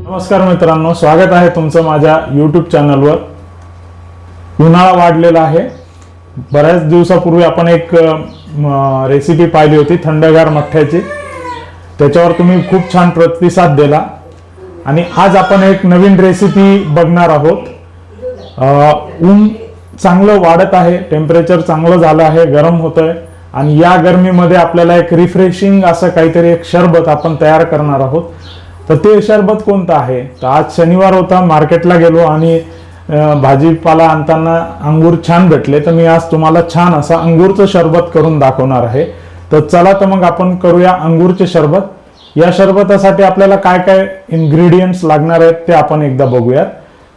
नमस्कार मित्रांनो, स्वागत आहे तुमचं माझ्या यूट्यूब चॅनलवर। उन्हाळा वाढलेला आहे। बऱ्याच दिवसापूर्वी आपण एक रेसिपी पाहिली होती थंडगार मठ्ठ्याची। त्याच्यावर तुम्ही खूप छान प्रतिसाद दिला आणि आज आपण एक नवीन रेसिपी बघणार आहोत। ऊन चांगलं वाढत आहे, टेम्परेचर चांगलं झालं आहे, गरम होतंय आणि या गरमीमध्ये आपल्याला एक रिफ्रेशिंग असं काहीतरी एक शरबत आपण तयार करणार आहोत। तर ते शरबत कोणतं आहे? तर आज शनिवार होता, मार्केटला गेलो आणि भाजीपाला आणताना अंगूर छान भेटले, तर मी आज तुम्हाला छान असं अंगूरचं शरबत करून दाखवणार आहे। तर चला तर मग आपण करूया अंगूरचे शरबत। या शरबतासाठी आपल्याला काय काय इन्ग्रेडियंट्स लागणार आहेत ते आपण एकदा बघूया।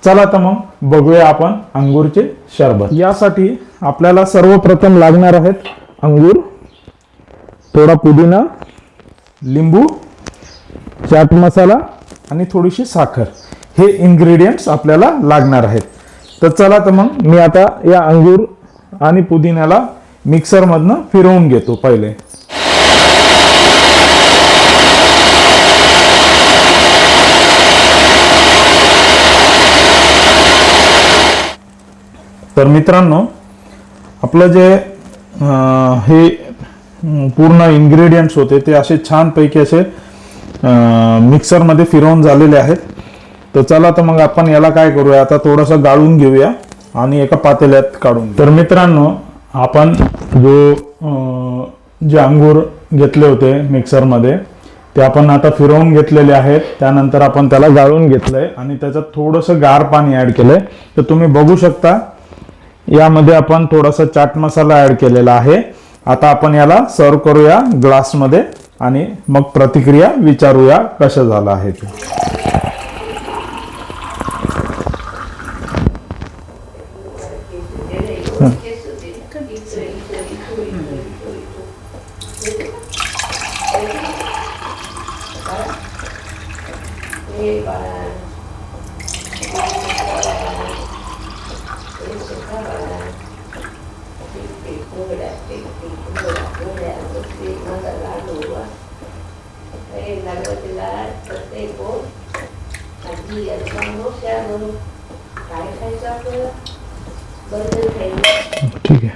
चला तर मग बघूया आपण अंगूरचे शरबत। यासाठी आपल्याला सर्वप्रथम लागणार आहेत अंगूर, थोडा पुदिना, लिंबू, चाट मसाला आणि थोडीशी साखर, हे इन्ग्रेडियंट्स आपल्याला लागणार आहेत। तर चला तर मग मी आता या अंगूर आणि पुदिन्याला मिक्सर मधनं फिरवून घेतो पहिले। तर मित्रांनो, आपलं जे हे पूर्ण इन्ग्रेडियंट्स होते ते असे छान पैकी असे मिक्सर मध्ये फिरवून झालेले आहेत। तर चला तर मग आपण याला काय करूया, आता थोडंसं गाळून घेऊया आणि एका पातेल्यात काढून। तर मित्रांनो, आपण जे अंगूर घेतले होते मिक्सर मध्ये ते आपण आता फिरवून घेतलेले आहेत। त्यानंतर आपण त्याला गाळून घेतलंय आणि त्याच्यात थोडंसं गार पाणी ऍड केलंय। तर तुम्ही बघू शकता यामध्ये आपण थोडासा चाट मसाला ऍड केलेला आहे। आता आपण याला सर्व करूया ग्लास मध्ये आणि मग प्रतिक्रिया विचारूया कसं झालं आहे ते। ठीक आहे,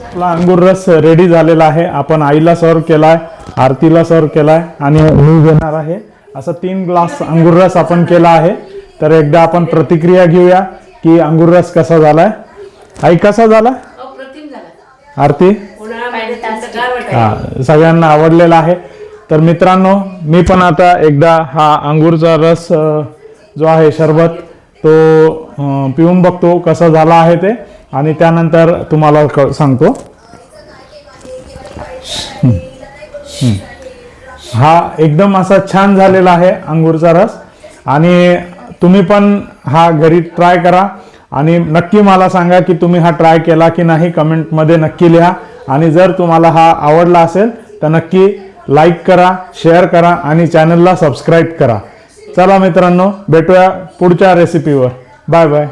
आपला अंगूर रस रेडी झालेला आहे। आपण आईला सर्व केलाय, आरतीला सर्व केलाय आणि मी घेणार आहे। असा 3 ग्लास अंगूर रस आपण केला आहे। तर एकदा आपण प्रतिक्रिया घेऊया की अंगूर रस कसा झालाय। आई कसा झाला? आरती? हा, सगळ्यांना आवडलेला आहे। तर मित्रांनो, मी पण आता एकदा हा अंगूरचा रस जो आहे शरबत तो पिऊन बघतो कसा झाला आहे ते आणि त्यानंतर तुम्हाला सांगतो। हा एकदम असा छान झालेला आहे अंगूरचा रस आणि तुम्ही पण हा घरी ट्राय करा आणि नक्की मला सांगा की तुम्ही हा ट्राय केला की नाही, कमेंट मध्ये नक्की लिहा। आणि जर तुम्हाला हा आवडला असेल तर नक्की लाईक करा, शेअर करा आणि चॅनलला सबस्क्राईब करा। चला मित्रांनो, भेटूया पुढच्या रेसिपीवर। Bye bye.